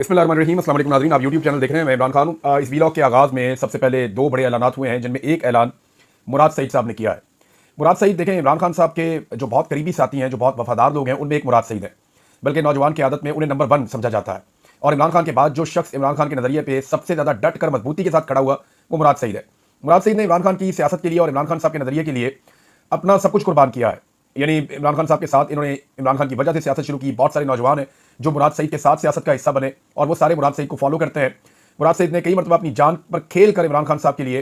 बिस्मिल्लाहिर्रहमानिर्रहीम। अस्सलाम वालेकुम नाज़रीन, आप यूट्यूब चैनल देख रहे हैं। मैं इमरान खान हूं। इस वीलॉग के आगाज़ में सबसे पहले दो बड़े ऐलानात हुए हैं, जिनमें एक ऐलान मुराद सईद साहब ने किया है। मुराद सईद देखें, इमरान खान साहब के जो बहुत करीबी साथी हैं, जो बहुत वफादार लोग हैं, उनमें एक मुराद सईद है। बल्कि नौजवान की आदत में उन्हें नंबर 1 समझा जाता है। और इमरान खान के बाद जो शख्स इमरान खान के नज़रिए पर सबसे ज़्यादा डट कर मजबूती के साथ खड़ा हुआ, वो मुराद सईद है। मुराद सईद ने इमरान खान की सियासत के लिए और इमरान खान साहब के नज़रिए के लिए अपना सब कुछ कुर्बान किया है। यानी इमरान खान साहब के साथ इन्होंने इमरान खान की वजह से सियासत शुरू की। बहुत सारे नौजवान हैं जो मुराद सईद के साथ सियासत का हिस्सा बने और वो सारे मुराद सईद को फॉलो करते हैं। मुराद सईद ने कई मरतबा अपनी जान पर खेल कर इमरान खान साहब के लिए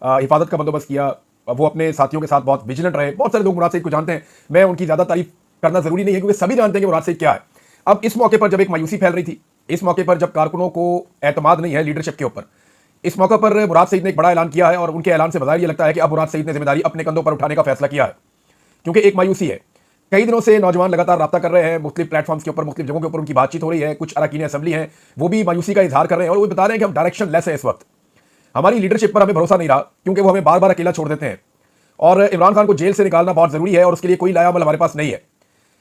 हिफाजत का बंदोबस्त किया। वो अपने साथियों के साथ बहुत विजिलेंट रहे। बहुत सारे लोग मुराद सईद को जानते हैं। मैं उनकी ज़्यादा तारीफ करना जरूरी नहीं है, क्योंकि सभी जानते हैं कि मुराद सईद क्या है। अब इस मौके पर जब एक मायूसी फैल रही थी, इस मौके पर जब कारकुनों को एतमाद नहीं है लीडरशिप के ऊपर, इस मौके पर मुराद सईद ने एक बड़ा ऐलान किया है। और उनके ऐलान से बज़ाहिर ये लगता है कि अब मुराद सईद ने जिम्मेदारी अपने कंधों पर उठाने का फैसला किया है, क्योंकि एक मायूसी है। कई दिनों से नौजवान लगातार राब्ता कर रहे हैं, मुख्तलिफ प्लेटफॉर्म्स के ऊपर, मुख्तलिफ जगहों के ऊपर उनकी बातचीत हो रही है। कुछ अरकान असेंबली हैं, वो भी मायूसी का इजहार कर रहे हैं और वो बता रहे हैं कि हम डायरेक्शन लेस है इस वक्त। हमारी लीडरशिप पर हमें भरोसा नहीं रहा, क्योंकि वो हमें बार बार अकेला छोड़ देते हैं। और इमरान खान को जेल से निकालना बहुत जरूरी है और उसके लिए कोई लायामल हमारे पास नहीं है।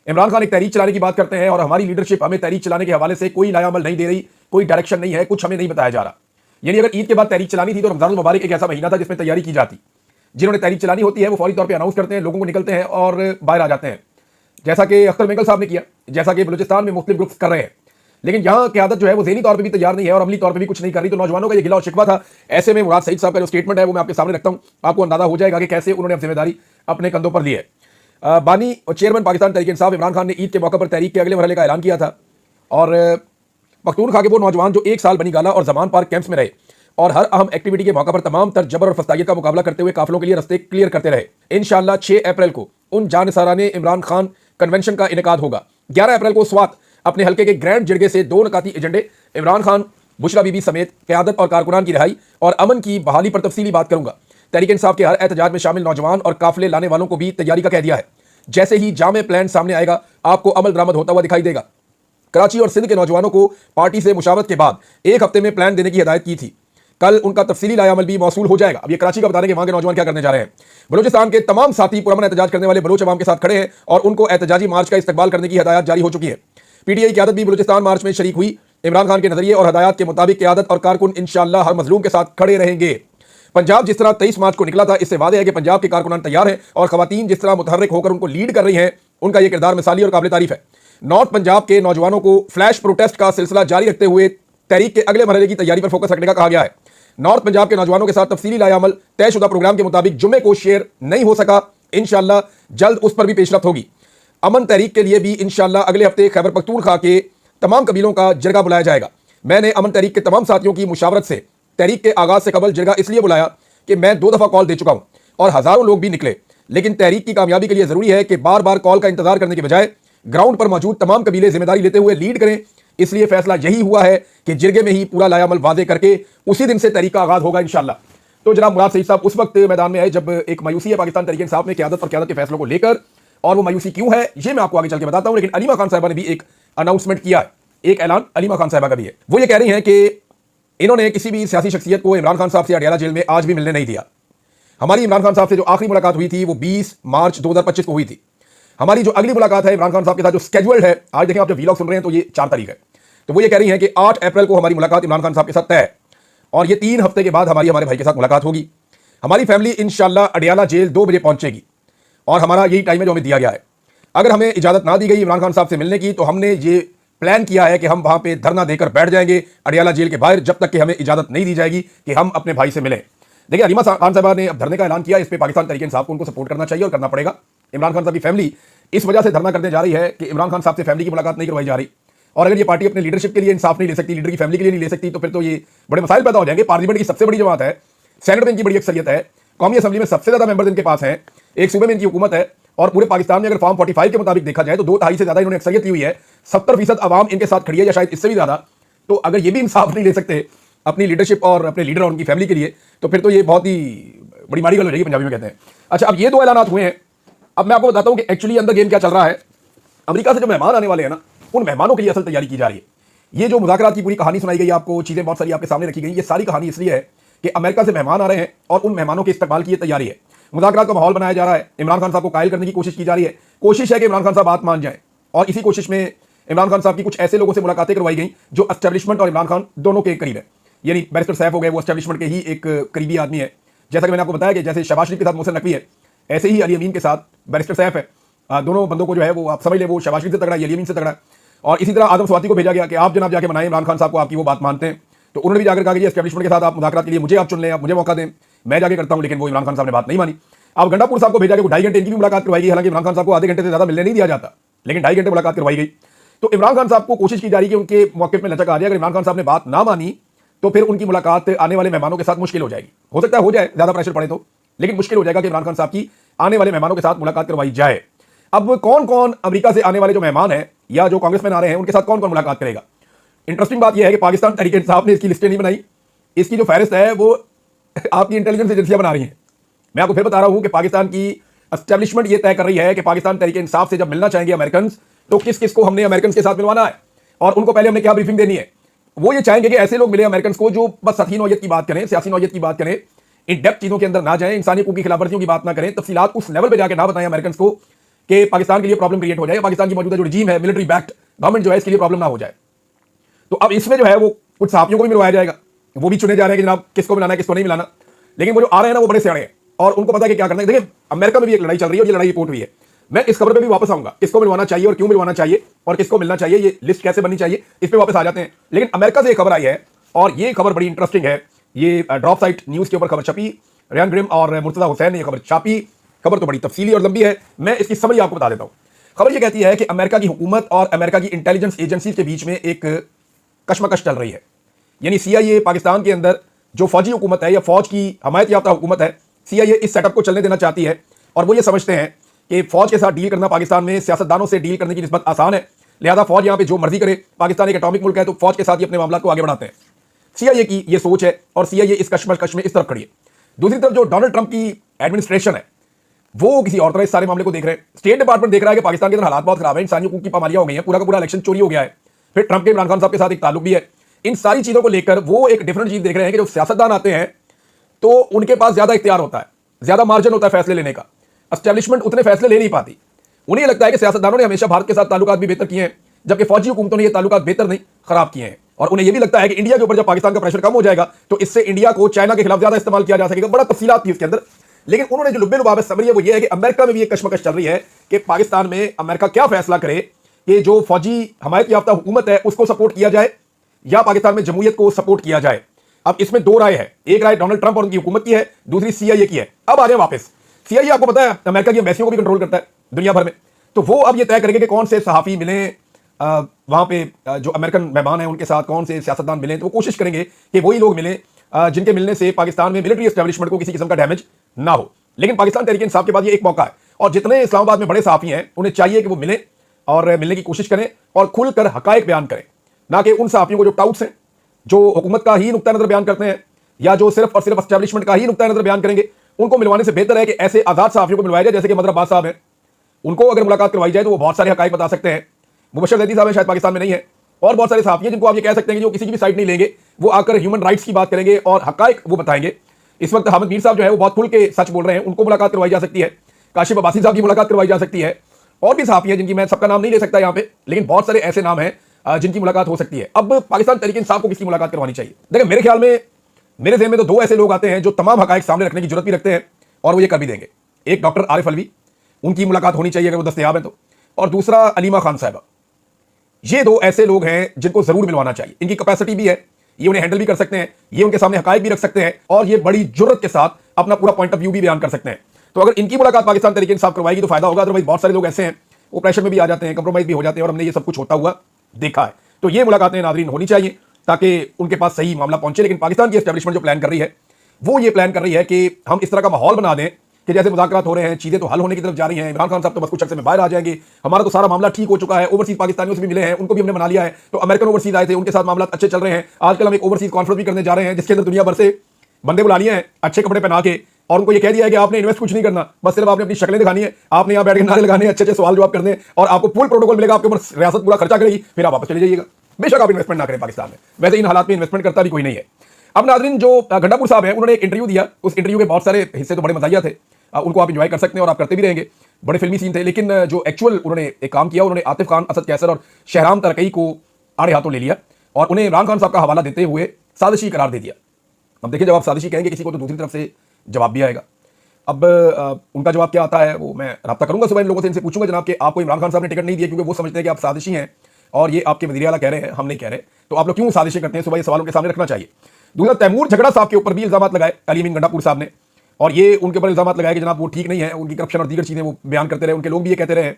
इमरान खान एक तहरीक चलाने की बात करते हैं और हमारी लीडरशिप हमें तहरीक चलाने के हवाले से कोई लायामल नहीं दे रही, कोई डायरेक्शन नहीं है, कुछ हमें नहीं बताया जा रहा। यानी अगर ईद के बाद तहरीक चलानी थी तो रमजान मुबारक एक ऐसा महीना था जिसमें तैयारी की जाती। जिन्होंने तहरीक चलानी होती है वो फौरी तौर पर अनाउंस करते हैं, लोगों को निकलते हैं और बाहर आ जाते हैं, जैसा कि अख्तर मेंगल साहब ने किया, जैसा कि बलूचिस्तान में मुख्तलिफ ग्रुप्स कर रहे हैं। लेकिन यहाँ क़यादत जो है वो ज़हनी तौर पे भी तैयार नहीं है और अमली तौर पे भी कुछ नहीं कर रही। तो नौजवानों का ये गिला और शिकवा था। ऐसे में मुराद सईद साहब का जो स्टेटमेंट है वो मैं आपके सामने रखता हूँ, आपको अंदाजा हो जाएगा कि कैसे उन्होंने अब जिम्मेदारी अपने कंधों पर ली है। बानी और चेयरमैन पाकिस्तान तहरीक इंसाफ इमरान खान ने ईद के मौके पर तहरीक के अगले मरहले का ऐलान किया था। और पख्तूनख्वा के वो नौजवान जो 1 साल बनी गाला और जमान पार्क कैंप्स में रहे और हर अहम एक्टिविटी के मौके पर तमाम तर जबर और फस्तागियत का मुकाबला करते हुए काफिलों के लिए रास्ते क्लियर करते रहे। इंशाअल्लाह 6 अप्रैल को उन जानसाराने इमरान खान कन्वेंशन का इनेकाद होगा। 11 अप्रैल को स्वात अपने हल्के के ग्रैंड जिरगे से 2 नकाती एजेंडे, इमरान खान, बुशरा बीबी समेत क़यादत और कारकुनान की रिहाई और अमन की बहाली पर तफसीली बात करूंगा। तहरीक इंसाफ के हर एहतजाज में शामिल नौजवान और काफिले लाने वालों को भी तैयारी का कह दिया है। जैसे ही जामे प्लान सामने आएगा, आपको अमल दरामद होता हुआ दिखाई देगा। कराची और सिंध के नौजवानों को पार्टी से मुशावरत के बाद 1 हफ्ते में प्लान देने की हिदायत की थी। कल उनका तफसीली लायामल भी मौसूल हो जाएगा। अब ये कराची का बता रहे हैं कि वहां के नौजवान क्या करने जा रहे हैं। बलूचिस्तान के तमाम साथी पुरअमन एहतजाज करने वाले बलोच अवाम के साथ खड़े हैं और उनको एहतजाजी मार्च का इस्तकबाल करने की हिदायत जारी हो चुकी है। पीटीआई क़यादत भी बलूचिस्तान मार्च में शरीक हुई। इमरान खान के नजरिए और हदायत के मुताबिक क़यादत और कारकुन इंशाअल्लाह हर मजलूम के साथ खड़े रहेंगे। पंजाब जिस तरह 23 मार्च को निकला था, इससे वादे है कि पंजाब के कारकुनान तैयार हैं और खवातीन जिस तरह मुतहर्रिक होकर उनको लीड कर रही हैं, उनका यह किरदार मिसाली और काबिल तारीफ है। नॉर्थ पंजाब के नौजवानों को फ्लैश प्रोटेस्ट का सिलसिला जारी रखते हुए तहरीक के अगले मरहले की तैयारी पर फोकस रखने का कहा गया है। नॉर्थ पंजाब के नौजवानों के साथ तफसीली लायामल तयशुदा प्रोग्राम के मुताबिक जुम्मे को शेयर नहीं हो सका, इंशाअल्लाह जल्द उस पर भी पेशरफ्त होगी। अमन तहरीक के लिए भी इंशाअल्लाह अगले हफ्ते खैबर पख्तूनख्वा के तमाम कबीलों का जिरगा बुलाया जाएगा। मैंने अमन तहरीक के तमाम साथियों की मुशावरत से तहरीक के आगाज से कबल जिरगा इसलिए बुलाया कि मैं 2 दफ़ा कॉल दे चुका हूं और हजारों लोग भी निकले। लेकिन तहरीक की कामयाबी के लिए जरूरी है कि बार बार कॉल का इंतजार करने के बजाय ग्राउंड पर मौजूद तमाम कबीले जिम्मेदारी लेते हुए लीड करें। इसलिए फैसला यही हुआ है कि जिरगे में ही पूरा लायामल वादे करके उसी दिन से तहरीक का आगाज होगा इंशाअल्लाह। तो जनाब मुराद सईद साहब उस वक्त मैदान में आए जब एक मायूसी है पाकिस्तान तहरीक इंसाफ में क़यादत और क़यादत के फैसलों को लेकर, और वो मायूसी क्यों है ये मैं आपको आगे चल के बताता हूं। लेकिन अलीमा खान साहिबा ने भी एक अनाउंसमेंट किया है, एक ऐलान अलीमा खान साहिबा का भी है। वो ये कह रही हैं कि इन्होंने किसी भी सियासी शख्सियत को इमरान खान साहब से अडियाला जेल में आज भी मिलने नहीं दिया। हमारी इमरान खान साहब से जो आखिरी मुलाकात हुई थी वो 20 मार्च 2025 को हुई थी। हमारी जो अगली मुलाकात है इमरान खान साहब के साथ जो स्केड्यूल्ड है, आज देखें आप जब वीलॉग सुन रहे हैं तो ये 4 तारीख है, तो वो ये कह रही हैं कि 8 अप्रैल को हमारी मुलाकात इमरान खान साहब के साथ तय है और ये 3 हफ्ते के बाद हमारे भाई के साथ मुलाकात होगी। हमारी फैमिली इंशाअल्लाह अडियाला जेल 2 बजे पहुंचेगी और हमारा यही टाइम है जो हमें दिया गया है। अगर हमें इजाजत ना दी गई इमरान खान साहब से मिलने की, तो हमने ये प्लान किया है कि हम वहां पे धरना देकर बैठ जाएंगे अडियाला जेल के बाहर, जब तक कि हमें इजाजत नहीं दी जाएगी कि हम अपने भाई से मिलें। देखिए अलीमा खान साहबा ने अब धरने का ऐलान किया, इस पर पाकिस्तान तहरीक इंसाफ को उनको सपोर्ट करना चाहिए और करना पड़ेगा। इमरान खान साहब की फैमिली इस वजह से धरना करने जा रही है कि इमरान खान साहब से फैमिली की मुलाकात नहीं करवाई जा रही। और अगर ये पार्टी अपने लीडरशिप के लिए इंसाफ नहीं ले सकती, लीडर की फैमिली के लिए नहीं ले सकती, तो फिर तो ये बड़े मसाइल पैदा हो जाएंगे। पार्लियामेंट की सबसे बड़ी जमात है, सेनेट में इनकी बड़ी अक्सरियत है, कौमी असम्बली में सबसे ज्यादा मेंबर्स इनके पास हैं, एक सूबे में इनकी हुकूमत है और पूरे पाकिस्तान में अगर फॉर्म 45 के मुताबिक देखा जाए तो 2/3 से ज्यादा इन्होंने अक्सरियत ली हुई है। 70% आवाम इनके साथ खड़ी है या शायद इससे भी ज्यादा। तो अगर ये भी इंसाफ नहीं ले सकते अपनी लीडरशिप और अपने लीडर और उनकी फैमिली के लिए, तो फिर तो ये बहुत ही बड़ी माड़ी गल हो जाएगी, पंजाबी में कहते हैं। अच्छा, अब ये 2 ऐलानात हुए हैं। अब मैं आपको बताता हूं कि एक्चुअली अंदर गेम क्या चल रहा है। अमेरिका से जो मेहमान आने वाले हैं ना, उन मेहमानों के लिए असल तैयारी की जा रही है। ये जो मुज़ाकरात की पूरी कहानी सुनाई गई आपको, चीजें बहुत सारी आपके सामने रखी गई, ये सारी कहानी इसलिए है कि अमेरिका से मेहमान आ रहे हैं और उन मेहमानों के इस्तकबाल की तैयारी है। मुज़ाकरात का माहौल बनाया जा रहा है, इमरान खान साहब को कायल करने की कोशिश की जा रही है। कोशिश है कि इमरान खान साहब बात मान जाए और इसी कोशिश में इमरान खान साहब की कुछ ऐसे लोगों से मुलाकातें करवाई गई जो एस्टेब्लिशमेंट और इमरान खान दोनों के करीब है। यानी बैरिस्टर सैफ हो गए, वो एस्टेब्लिशमेंट के ही एक करीबी आदमी है। जैसा कि मैंने आपको बताया कि जैसे शहबाज शरीफ के साथ मोहसिन नकवी है, ऐसे ही अली अमीन के साथ बैरिस्टर सैफ है। दोनों बंदों को जो है वो आप समझ ले, वो शहबाज शरीफ से तगड़ा है, अली अमीन से तगड़ा है। और इसी तरह आदम स्वाति को भेजा गया कि आप जनाब जाके बनाएं इमरान खान साहब को, आपकी वो बात मानते हैं। तो उन्होंने भी जाकर कहा कि एस्टेब्लिशमेंट के साथ आप मुज़ाकरात के लिए मुझे आप चुन लें, आप मुझे मौका दें, मैं जाके करता हूं। लेकिन वो इमरान खान साहब ने बात नहीं मानी। अब गंडापुर साहब को भेजा कि 2.5 घंटे इनकी भी मुलाकात करवाई गई। हालांकि इमरान खान साहब को आधे घंटे से ज्यादा मिलने नहीं दिया जाता, लेकिन 2.5 घंटे मुलाकात करवाई गई। तो इमरान खान साहब को कोशिश की जा रही कि उनके मौके में लचक आ जाए। अगर इमरान खान साहब ने बात ना मानी तो फिर उनकी मुलाकात आने वाले मेहमानों के साथ मुश्किल हो जाएगी। हो सकता है हो जाए, ज्यादा प्रेशर पड़े तो, लेकिन मुश्किल हो जाएगा कि इमरान खान साहब की आने वाले मेहमानों के साथ मुलाकात करवाई जाए। अब कौन कौन अमेरिका से आने वाले जो मेहमान हैं या जो कांग्रेसमैन आ रहे हैं उनके साथ कौन कौन मुलाकात करेगा। इंटरेस्टिंग बात यह है कि पाकिस्तान तहरीक इंसाफ ने इसकी लिस्टें नहीं बनाई। इसकी जो फहरिस्त है वो आपकी इंटेलिजेंस एजेंसियां बना रही हैं। मैं आपको फिर बता रहा हूं कि पाकिस्तान की एस्टेब्लिशमेंट ये तय कर रही है कि पाकिस्तान तहरीक इंसाफ से जब मिलना चाहेंगे अमेरिकन, तो किस किस को हमने अमेरिकन के साथ मिलवाना है और उनको पहले हमने क्या ब्रीफिंग देनी है। वो ये चाहेंगे कि ऐसे लोग मिले अमेरिकन को जो बस सतही नौयत की बात करें, सियासी नौयत की बात करें, इन डेप्थ चीजों के अंदर ना जाएं, इंसानी हकूक की खिलाफवर्जियों की बात ना करें, तफसीलात उस लेवल पे जाके ना बताएं अमेरिकन को कि पाकिस्तान के लिए प्रॉब्लम क्रिएट हो जाए, पाकिस्तान की मौजूदा जो रजीम है, मिलिट्री बैक्ड गवर्नमेंट जो है, इसके लिए प्रॉब्लम ना हो जाए। तो अब इसमें जो है वो कुछ सहाफियों को भी मिलवाया जाएगा, वो भी चुने जा रहे हैं कि जनाब किसको मिलाना है किसको नहीं मिलाना। लेकिन वो जो आ रहे हैं ना वो बड़े सियाणे हैं और उनको पता है कि क्या करना है। देखिए अमेरिका में भी एक लड़ाई चल रही है और ये लड़ाई रिपोर्ट हुई है। मैं इस खबर पे भी वापस आऊंगा, किसको मिलवाना चाहिए और क्यों मिलवाना चाहिए और किसको मिलना चाहिए, ये लिस्ट कैसे बननी चाहिए, इस पे वापस आ जाते हैं। लेकिन अमेरिका से एक खबर आई है और ये खबर बड़ी इंटरेस्टिंग है। ये ड्रॉप साइट न्यूज के ऊपर खबर छपी, रेयान ग्रिम और मुर्तजा हुसैन ने यह खबर छापी। खबर तो बड़ी तफसीली और लंबी है, मैं इसकी समरी आपको बता देता हूं। खबर यह कहती है कि अमेरिका की हुकूमत और अमेरिका की इंटेलिजेंस एजेंसी के बीच में एक कशमकश चल रही है। यानी CIA पाकिस्तान के अंदर जो फौजी हुकूमत है या फौज की हमायत याफ्ता हुकूमत है, CIA इस सेटअप को चलने देना चाहती है और वो ये समझते हैं कि फौज के साथ डील करना पाकिस्तान में सियासतदानों से डील करने की निस्बत आसान है, लिहाजा फौज यहां पे जो मर्जी करे। पाकिस्तान एक एटॉमिक मुल्क है तो फौज के साथ ही अपने मामला को आगे बढ़ाते हैं। CIA की ये सोच है और CIA इस कशमकश में इस तरफ खड़ी है। दूसरी तरफ जो डोनाल्ड ट्रंप की एडमिनिस्ट्रेशन है वो किसी और तरह इस सारे मामले को देख रहे हैं। स्टेट डिपार्टमेंट देख रहा है कि पाकिस्तान के अंदर हालात बहुत खराब है, इंसानी हकूक की पामालियां हो गई हैं, पूरा का पूरा इलेक्शन चोरी हो गया है, फिर ट्रंप के इमरान खान साहब के साथ एक ताल्लुक भी है। इन सारी चीजों को लेकर वो एक डिफरेंट चीज देख रहे हैं कि जो सियासतदान आते हैं तो उनके पास ज्यादा इख्तियार होता है, ज्यादा मार्जिन होता है फैसले लेने का। एस्टेब्लिशमेंट उतने फैसले ले नहीं पाती। उन्हें लगता है कि सियासतदानों ने हमेशा भारत के साथ ताल्लुकात भी बेहतर किए हैं, जबकि फौजी हुकूमतों ने ये ताल्लुकात बेहतर नहीं खराब किए हैं। और उन्हें यह भी लगता है कि इंडिया के ऊपर जब पाकिस्तान का प्रेशर कम हो जाएगा तो इससे इंडिया को चाइना के खिलाफ ज्यादा इस्तेमाल किया जा सकेगा। बड़ा तफसीलात थी उसके अंदर, लेकिन उन्होंने जो लुब्बे लुबाब समझी है वो ये है कि अमेरिका में भी एक कशमकश चल रही है कि पाकिस्तान में अमेरिका क्या फैसला करे कि जो फौजी हमायत याफ्ता हुकूमत है उसको सपोर्ट किया जाए या पाकिस्तान में जमहूरियत को सपोर्ट किया जाए। अब इसमें दो राय है, एक राय डोनाल्ड ट्रंप और उनकी हुकूमत की है, दूसरी CIA की है। अब आ जाए वापस, CIA आपको पता है अमेरिका की एम्बेसियों को भी कंट्रोल करता है दुनिया भर में। तो वो अब ये तय करेंगे कि कौन से सहाफी मिले वहां पे, जो अमेरिकन मेहमान हैं उनके साथ कौन से सियासतदान मिले। तो वो कोशिश करेंगे कि वही लोग मिले जिनके मिलने से पाकिस्तान में मिलिट्री एस्टेब्लिशमेंट को किसी किस्म का डैमेज ना हो। लेकिन पाकिस्तान तहरीक इंसाफ के बाद ये एक मौका है और जितने इस्लामाबाद में बड़े सहाफी हैं उन्हें चाहिए कि वो मिले और मिलने की कोशिश करें और खुलकर हकायक बयान करें, ना कि उन सहाफियों को जो टाउट्स हैं, जो हुकूमत का ही नुक्ता नजर बयान करते हैं या जो सिर्फ और सिर्फ एस्टेब्लिशमेंट का ही नुक्ता नजर बयान करेंगे। उनको मिलवाने से बेहतर है कि ऐसे आजाद सहाफियों को मिलवाया जाए जैसे कि मदर अब्बास साहब हैं। उनको अगर मुलाकात करवाई जाए तो वो बहुत सारे हकायक बता सकते हैं। मुबशर जैदी साहब हैं, शायद पाकिस्तान में नहीं है, और बहुत सारे सहाफी हैं जिनको आप ये कह सकते हैं कि जो किसी की भी साइड नहीं लेंगे, वो आकर ह्यूमन राइट्स की बात करेंगे और हकायक वो बताएंगे। इस वक्त हामिद मीर साहब जो है वो बहुत खुल के सच बोल रहे हैं, उनको मुलाकात करवाई जा सकती है। काशिफ अब्बासी साहब की मुलाकात करवाई जा सकती है। और भी सहाफी हैं जिनकी मैं सबका नाम नहीं ले सकता यहाँ पे, लेकिन बहुत सारे ऐसे नाम हैं जिनकी मुलाकात हो सकती है। अब पाकिस्तान तहरीक इंसाफ को किसकी मुलाकात करवानी चाहिए? देखिए मेरे ख्याल में, मेरे ज़हन में तो दो ऐसे लोग आते हैं जो तमाम हकायक सामने रखने की जरूरत भी रखते हैं और वो ये कर भी देंगे। एक डॉक्टर आरिफ अलवी, उनकी मुलाकात होनी चाहिए अगर वो दस्तयाब है तो, और दूसरा अलीमा खान साहबा। ये दो ऐसे लोग हैं जिनको जरूर मिलवाना चाहिए। इनकी कैपेसिटी भी है, ये उन्हें हैंडल भी कर सकते हैं, ये उनके सामने हकायक भी रख सकते हैं और ये बड़ी जुर्रत के साथ अपना पूरा पॉइंट ऑफ व्यू भी बयान कर सकते हैं। तो अगर इनकी मुलाकात पाकिस्तान तहरीक इंसाफ करवाएगी तो फायदा होगा। अदरवाइज बहुत सारे लोग ऐसे हैं वो प्रेशर में भी आ जाते हैं, कंप्रोमाइज भी हो जाते हैं और हमने ये सब कुछ होता हुआ देखा है। तो ये मुलाकातें नाज़रीन होनी चाहिए ताकि उनके पास सही मामला पहुंचे। लेकिन पाकिस्तान की एस्टेब्लिशमेंट जो प्लान कर रही है वो ये प्लान कर रही है कि हम इस तरह का माहौल बना दें कि जैसे मुज़ाकरात हो रहे हैं, चीज़ें तो हल होने की तरफ जा रही हैं, इमरान खान साहब तो बस कुछ अर्से में बाहर आ जाएंगे, हमारा तो सारा मामला ठीक हो चुका है, ओवरसीज पाकिस्तानियों से भी मिले हैं, उनको भी हमने मना लिया है, तो अमेरिकन ओवरसीज आए थे, उनके साथ मामला अच्छे चल रहे हैं। आजकल हम एक ओवरसीज कॉन्फ्रेंस भी करने जा रहे हैं जिसके अंदर दुनिया भर से बंदे बुला लिए हैं अच्छे कपड़े पहना के, और उनको ये कह दिया है कि आपने इन्वेस्ट कुछ नहीं करना, बस सिर्फ आपने अपनी शक्लें दिखानी है, आपने यहाँ बैठ के नारे लगाने, अच्छे अच्छे सवाल जवाब करने और आपको फुल प्रोटोकॉल मिलेगा, आपके ऊपर रियासत पूरा खर्चा करेगी, फिर आप वापस चले जाइएगा। बेशक आप इन्वेस्टमेंट ना करें पाकिस्तान में, वैसे इन हालात में इन्वेस्टमेंट करता भी कोई नहीं है। अब नाज़रीन जो गंडापुर साहब हैं उन्होंने एक इंटरव्यू दिया, उस इंटरव्यू के बहुत सारे हिस्से तो बड़े मज़ाहिया थे, उनको आप इंजॉय कर सकते हैं और आप करते भी रहेंगे। बड़े फिल्मी सीन थे, लेकिन जो एक्चुअल उन्होंने एक काम किया, उन्होंने आतिफ खान, असद कैसर और शहराम तरकई को आड़े हाथों ले लिया और उन्हें इमरान खान साहब का हवाला देते हुए साजिशी करार दे दिया। अब देखिए, जब आप साजिशी कहेंगे किसी को तो दूसरी तरफ से जवाब भी आएगा। अब उनका जवाब क्या आता है वो मैं रब्ता करूंगा सुबह इन लोगों से, इनसे पूछूंगा जनाब कि आपको इमरान खान साहब ने टिकट नहीं दिया क्योंकि वो समझते हैं कि आप साजिशी हैं और ये आपके वज़ीर आला कह रहे हैं, हम नहीं कह रहे, तो आप लोग क्यों साजिशें करते हैं? सुबह ये सवाल उनके सामने रखना चाहिए। दूसरा, तैमूर झगड़ा साहब के ऊपर भी इल्जाम लगाए अली अमीन गंडापुर साहब ने, और ये उनके ऊपर इल्जाम लगाया कि जनाब वो ठीक नहीं है, उनकी करप्शन और दीगर चीज़ें वो बयान करते रहे, उनके लोग भी ये कहते रहे।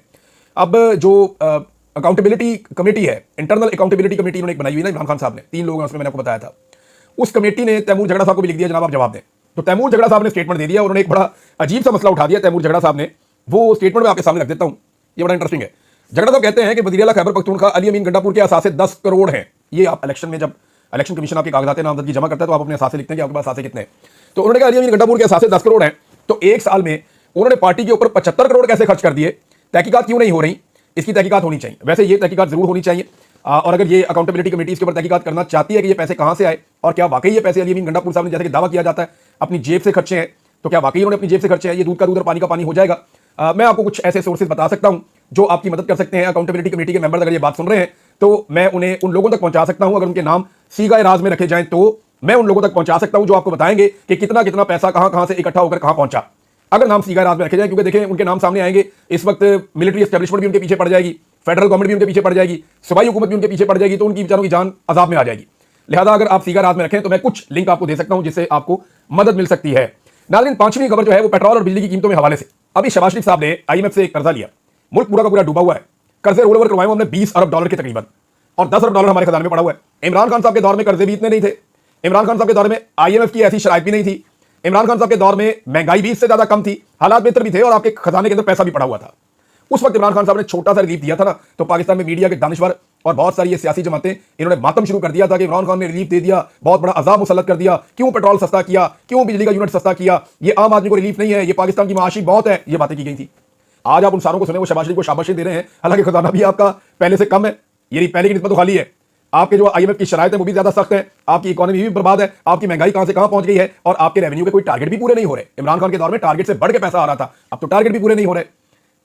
अब जो अकाउंटेबिलिटी कमेटी है, इंटरनल अकाउंटेबिलिटी कमेटी उन्होंने एक बनाई हुई ना इमरान खान साहब ने, 3 लोग हैं उसमें, मैंने आपको बताया था। उस कमेटी ने तैमूर झगड़ा साहब को भी लिख दिया जनाब आप जवाब दें। तो तैमूर झगड़ा साहब ने स्टेटमेंट दे दिया, उन्होंने एक बड़ा अजीब सा मसला उठा दिया तैमूर झगड़ा साहब ने। वो स्टेटमेंट में आपके सामने रख देता हूं, ये बड़ा इंटरेस्टिंग है। झगड़ा साहब कहते हैं कि वज़ीर आला खैबर पख्तूनख्वा अली अमीन गंडापुर के असासे 10 करोड़ हैं। ये आप इलेक्शन में, जब इलेक्शन कमीशन आपके कागजात नामजदगी जमा करता है तो आप अपने असासे लिखते हैं कि आपके पास असासे कितने हैं। तो उन्होंने कहा अली अमीन गंडापुर के असासे 10 करोड़ हैं, तो एक साल में उन्होंने पार्टी के ऊपर 75 करोड़ कैसे खर्च कर दिए? तहकीकात क्यों नहीं हो रही? इसकी तहकीकात होनी चाहिए। वैसे ये तहकीकात जरूर होनी चाहिए, और अगर ये अकाउंटेबिलिटी कमेटी इसके ऊपर तहकीकात करना चाहती है कि ये पैसे कहां से आए और क्या वाकई ये पैसे अली अमीन गंडापुर साहब ने, जैसे कि दावा किया जाता है, अपनी जेब से खर्चे हैं, तो क्या वाकई उन्होंने अपनी जेब से खर्चे हैं? ये दूध का दूध और पानी का पानी हो जाएगा। मैं आपको कुछ ऐसे सोर्सेज बता सकता हूं जो आपकी मदद कर सकते हैं। अकाउंटेबिलिटी कमेटी के मेंबर अगर ये बात सुन रहे हैं तो मैं उन्हें उन लोगों तक पहुंचा सकता हूं, अगर उनके नाम सीगाए राज में रखे जाएं तो मैं उन लोगों तक पहुंचा सकता हूं जो आपको बताएंगे कि कितना कितना पैसा कहां कहां से इकट्ठा होकर कहां पहुंचा, अगर नाम सीगाए राज में रखे जाए। क्योंकि देखें, उनके नाम सामने आएंगे, इस वक्त मिलिट्री एस्टेब्लिशमेंट भी उनके पीछे पड़ जाएगी, फेडरल गवर्नमेंट भी उनके पीछे पड़ जाएगी, सूबाई हुकूमत भी उनके पीछे पड़ जाएगी, तो उनकी बेचारों की जान अजाब में आ जाएगी। लिहाजा अगर आप सीगाए राज में रखें तो मैं कुछ लिंक आपको दे सकता हूं जिससे आपको मदद मिल सकती है। नाज़रीन, 5वीं खबर जो है वो पेट्रोल और बिजली की कीमतों में हवाले से। अभी शहबाज शरीफ साहब ने IMF से कर्जा लिया, मुल्क पूरा का पूरा डूबा हुआ है, कर्जे रोल ओवर करवाए हमने $20 अरब के तकरीबन, और $10 अरब हमारे खजाने में पड़ा हुआ है। इमरान खान साहब के दौर में कर्जे भी इतने नहीं थे, इमरान खान साहब के दौर में IMF की ऐसी शराइत भी नहीं थी, इमरान खान साहब के दौर में महंगाई भी इससे ज्यादा कम थी, हालात बेहतर भी थे और आपके खजाने के अंदर पैसा भी पड़ा हुआ था। उस वक्त इमरान खान साहब ने छोटा सा रिलीफ दिया था ना, तो पाकिस्तान में मीडिया के दानिश्वर और बहुत सारी ये सियासी जमातें इन्होंने मातम शुरू कर दिया था कि इमरान खान ने रिलीफ दे दिया, बहुत बड़ा अजाब मुसल्लत कर दिया, क्यों पेट्रोल सस्ता किया, क्यों बिजली का यूनिट सस्ता किया, ये आम आदमी को रिलीफ नहीं है, ये पाकिस्तान की माशी बहुत है, ये बातें की गई थी। आज आप उन सारों को सुने, वो शहबाज शरीफ को शाबाशी दे रहे हैं, हालांकि खजाना भी आपका पहले से कम है, ये पहले की निस्बत तो खाली है। आपके जो IMF की शराइत है वो भी ज्यादा सख्त है, आपकी इकोनॉमी भी बर्बाद है, आपकी महंगाई कहां से कहां पहुंच गई है, और आपके रेवेन्यू के कोई टारगेट भी पूरे नहीं हो रहे। इमरान खान के दौर में टारगेट से बढ़ के पैसा आ रहा था, अब तो टारगेट भी पूरे नहीं हो रहे,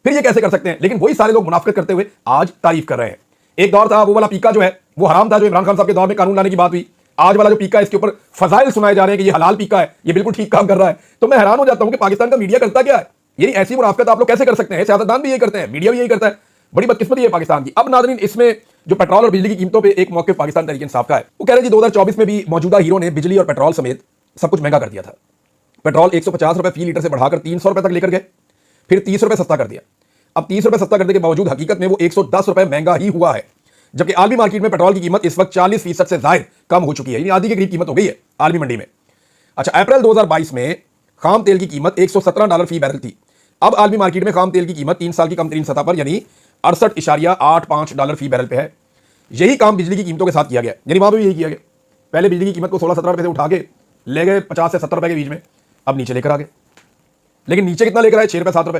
फिर ये कैसे कर सकते हैं? लेकिन वही सारे लोग मुनाफिकत करते हुए आज तारीफ कर रहे हैं। एक दौर था वो वाला पीका जो है वो हराम था, जो इमरान खान साहब के दौर में कानून लाने की बात हुई। आज वाला जो पीका है इसके ऊपर फजाइल सुनाए जा रहे हैं कि ये हलाल पीका है, ये बिल्कुल ठीक काम कर रहा है। तो मैं हैरान हो जाता हूं कि पाकिस्तान का मीडिया करता क्या है, ये ऐसी मुनाफिकत आप लोग कैसे कर सकते हैं? सियासतदान भी यही करते हैं, मीडिया भी यही करता है, बड़ी बदकिस्मती है पाकिस्तान की। अब नाज़रीन, इसमें जो पेट्रोल और बिजली की कीमतों पे एक मौके पाकिस्तान तहरीक इंसाफ का है, वो कह रहे हैं 2024 में भी मौजूदा हीरो ने बिजली और पेट्रोल समेत सब कुछ महंगा कर दिया था। पेट्रोल 150 रुपए फी लीटर से बढ़ाकर 300 रुपए तक लेकर गए, फिर 30 रुपए सस्ता कर दिया। अब 30 रुपए सस्ता करने के बावजूद हकीकत में वो 110 रुपए महंगा ही हुआ है, जबकि आलमी मार्केट में पेट्रोल की कीमत इस वक्त 40% से जायद कम हो चुकी है, यानी आधी के करीब कीमत हो गई है आलमी मंडी में। अच्छा, अप्रैल 2022 में खाम तेल की कीमत $117 फी बैरल थी। अब आलमी मार्केट में खाम तेल की कीमत 3 साल की कम तरीन सतह पर यानी $68.85 फी बैरल पे है। यही काम बिजली की कीमतों के साथ किया गया, यानी वहां पर भी यही किया गया। पहले बिजली की कीमत को 16-17 रुपए से उठा के ले गए 50 से 70 रुपए के बीच में, अब नीचे लेकर आ गए। लेकिन नीचे कितना लेकर आए? 6 रुपए 7 रुपए।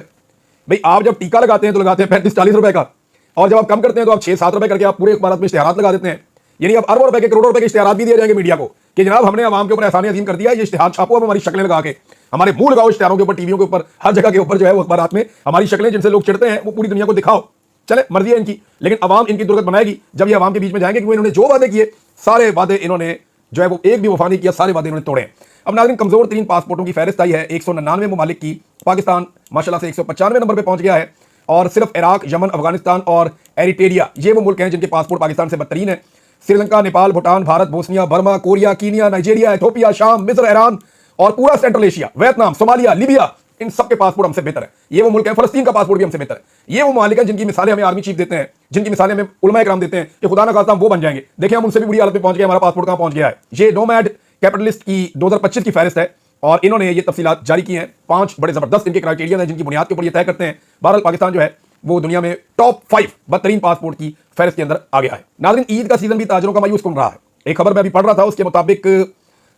भाई, आप जब टीका लगाते हैं तो लगाते हैं 35-40 रुपए का, और जब आप कम करते हैं तो आप 6-7 रुपए करके आप पूरे अखबार में इश्तिहारात लगा देते हैं। यानी अब अरबों रुपए के, करोड़ों रुपए के इश्तिहारात भी दिए जाएंगे मीडिया को कि जनाब हमने आवाम के ऊपर एहसान अजीम कर दिया, ये इश्तिहार छापो, अब हमारी शक्लें लगा के, हमारे मुंह लगाओ इश्तिहारों के ऊपर, टीवियों के ऊपर, हर जगह के ऊपर जो है वो अखबारात में हमारी शक्लें जिनसे लोग चिढ़ते हैं वो पूरी दुनिया को दिखाओ। चले, मर्जी है इनकी, लेकिन अवाम इनकी दुर्गत बनाएगी जब ये अवाम के बीच में जाएंगे, क्योंकि इन्होंने जो वादे किए सारे वादे इन्होंने जो है वो एक भी वफा नहीं किया, सारे वादे इन्होंने तोड़े। अब नाज़रीन, कमजोर तरीन पासपोर्टों की फहरिस्त आई है 199 ममालिक की। पाकिस्तान माशाल्लाह से 195 नंबर पर पहुंच गया है, और सिर्फ इराक, यमन, अफगानिस्तान और एरिटेरिया ये वो मुल्क हैं जिनके पासपोर्ट पाकिस्तान से बदतरीन है। Sri Lanka, Nepal, Bhutan, Bharat, Bosnia, Burma, Korea, Kenya, Nigeria, Ethiopia, शाम, मिस्र, ईरान और पूरा central Asia, Vietnam, Somalia, Libya, इन सबके पासपोर्ट हमसे बेहतर है। ये वो मुल्क है, फलस्तीन का पासपोर्ट भी हमसे बेहतर है। ये वो मालिक है जिनकी मिसालें हमें आर्मी चीफ देते हैं, जिनकी मिसालें हमें उलमा इकराम देते हैं कि खुदा ना खास्ता हम वो बन जाएंगे। देखिए, हम उनसे भी बुरी हालत में पहुंच गए, हमारा पासपोर्ट कहां पहुंच गया है। ये नोमैड कैपिटलिस्ट की 2025 की फहरिस्त है, और इन्होंने ये तफसीलात जारी की हैं। 5 बड़े जबरदस्त इनके क्राइटेरिया हैं जिनकी बुनियाद के ऊपर ये तय करते हैं। बहरहाल, पाकिस्तान जो है वो दुनिया में टॉप 5 बदतरीन पासपोर्ट की फहरिस्त के अंदर आ गया है। नाज़रीन, ईद का सीजन भी ताजरों का मायूस कन रहा है। एक खबर मैं अभी पढ़ रहा था, उसके मुताबिक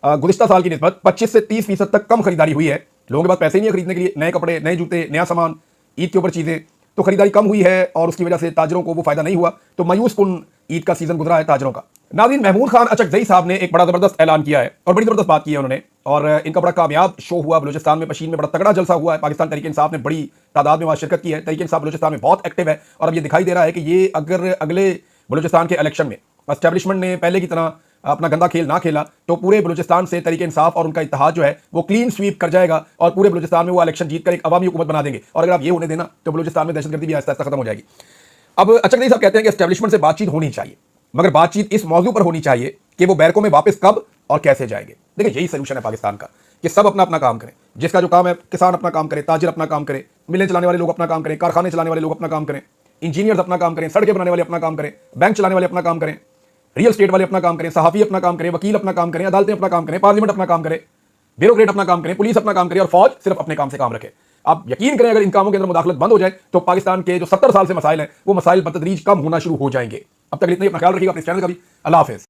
गुज़िश्ता साल की निस्बत 25 से 30% तक कम खरीदारी हुई है। लोगों के पास पैसे नहीं है खरीदने के लिए नए कपड़े, नए जूते, नया सामान, ईद के ऊपर चीजें, तो खरीदारी कम हुई है और उसकी वजह से ताजरों को वो फायदा नहीं हुआ। तो मायूस कुन ईद का सीजन गुजरा है ताजरों का। नाज़रीन, महमूद खान अचकज़ई साहब ने एक बड़ा ज़बरदस्त ऐलान किया है और बड़ी ज़बरदस्त बात की है उन्होंने, और इनका बड़ा कामयाब शो हुआ बलूचिस्तान में, पशीन में बड़ा तगड़ा जलसा हुआ है। पाकिस्तान तहरीक इंसाफ ने बड़ी तादाद में वहाँ शिरकत की है। तहरीक इंसाफ बलूचिस्तान में बहुत एक्टिव है और अब ये दिखाई दे रहा है कि ये अगर अगले बलूचिस्तान के इलेक्शन में एस्टैब्लिशमेंट ने पहले की तरह अपना गंदा खेल ना खेला तो पूरे बलूचिस्तान से तहरीक इंसाफ और उनका इत्तेहाद जो है वो क्लीन स्वीप कर जाएगा और पूरे बलूचिस्तान में वो इलेक्शन जीत कर एक अवामी हुकूमत बना देंगे। और अगर आप ये होने देना तो बलूचिस्तान में दहशतगर्दी भी आहिस्ता आहिस्ता खत्म हो जाएगी। अब अचकज़ई साहब कहते हैं कि एस्टैब्लिशमेंट से बातचीत होनी चाहिए, मगर बातचीत इस मौजू पर होनी चाहिए कि वो बैरकों में वापस कब और कैसे जाएंगे। देखिए, यही सोल्यूशन है पाकिस्तान का कि सब अपना अपना काम करें। जिसका जो काम है, किसान अपना काम करे, ताजिर अपना काम करे, मिलें चलाने वाले लोग अपना काम करें, कारखाने चलाने वाले लोग अपना काम करें, इंजीनियर्स अपना काम करें, सड़कें बनाने वाले अपना काम करें, बैंक चलाने वाले अपना काम करें, रियल स्टेट वाले अपना काम करें, सहाफ़ी अपना काम करें, वकील अपना काम करें, अदालतें अपना काम करें, पार्लियामेंट अपना काम करे, ब्यूरोक्रेट अपना काम करें, पुलिस अपना काम करे और फौज सिर्फ अपने काम से काम रखे। आप यकीन करें, अगर इन कामों के अंदर मुदाखलत बंद हो जाए तो पाकिस्तान के जो 70 साल से मसाइल हैं वो मसाइल बतदरीज कम होना शुरू हो जाएंगे। अब तक इतना ही, अपना ख्याल रखिएगा, अपने चैनल का भी। अल्लाह हाफिज़।